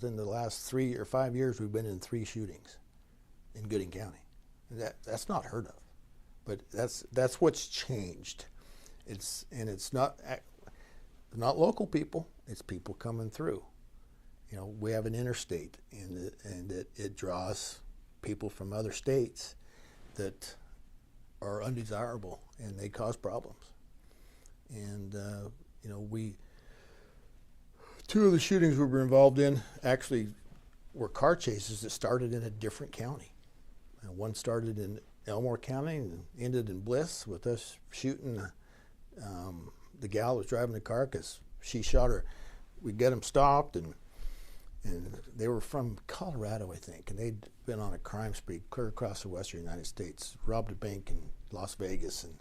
within the last 3 or 5 years, we've been in 3 shootings in Gooding County. That's not heard of, but that's what's changed. It's not local people; it's people coming through. You know, we have an interstate, and it draws people from other states that are undesirable, and they cause problems. And you know, two of the shootings we were involved in actually were car chases that started in a different county. One started in Elmore County and ended in Bliss with us shooting the gal who was driving the car because she shot her. We get them stopped, and they were from Colorado, I think, and they'd been on a crime spree clear across the western United States, robbed a bank in Las Vegas and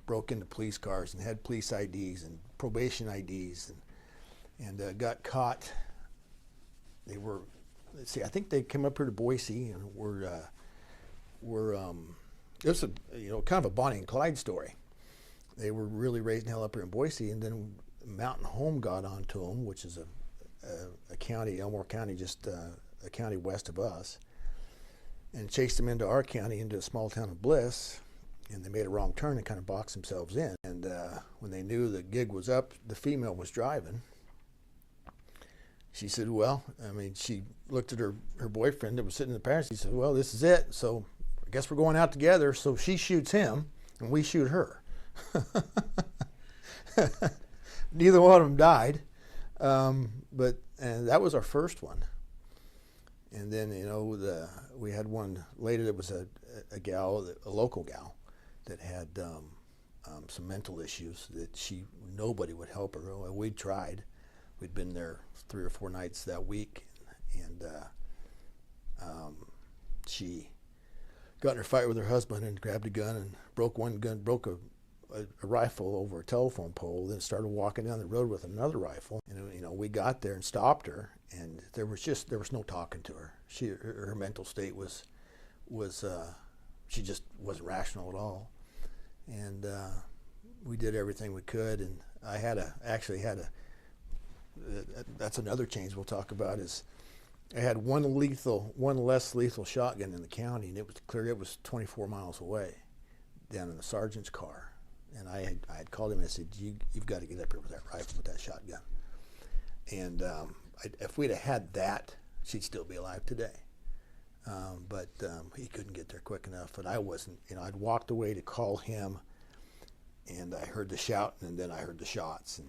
broke into police cars and had police IDs and probation IDs and got caught. They were, let's see, I think they came up here to Boise and it was kind of a Bonnie and Clyde story. They were really raising hell up here in Boise, and then Mountain Home got onto them, which is a county, Elmore County, just a county west of us, and chased them into our county, into a small town of Bliss, and they made a wrong turn and kind of boxed themselves in. And when they knew the gig was up, the female was driving. She said, well, I mean, she looked at her boyfriend that was sitting in the passenger. She said, well, this is it, so I guess we're going out together. So she shoots him, and we shoot her. Neither one of them died, but that was our first one. And then, you know, we had one later that was a local gal that had some mental issues that nobody would help her. We tried. We'd been there 3 or 4 nights that week, and she got in a fight with her husband and grabbed a gun and broke a rifle over a telephone pole, then started walking down the road with another rifle. And you know, we got there and stopped her, and there was no talking to her. Her mental state was she just wasn't rational at all. And we did everything we could, and I actually had a that's another change we'll talk about, is I had one less lethal shotgun in the county, and it was clear it was 24 miles away down in the sergeant's car. And I had called him and I said, you've got to get up here with that rifle, with that shotgun. And if we'd have had that, she'd still be alive today. But he couldn't get there quick enough, and I wasn't. You know, I'd walked away to call him, and I heard the shout, and then I heard the shots, and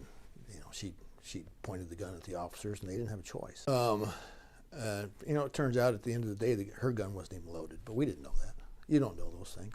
you know, she pointed the gun at the officers, and they didn't have a choice. You know, it turns out at the end of the day, her gun wasn't even loaded, but we didn't know that. You don't know those things.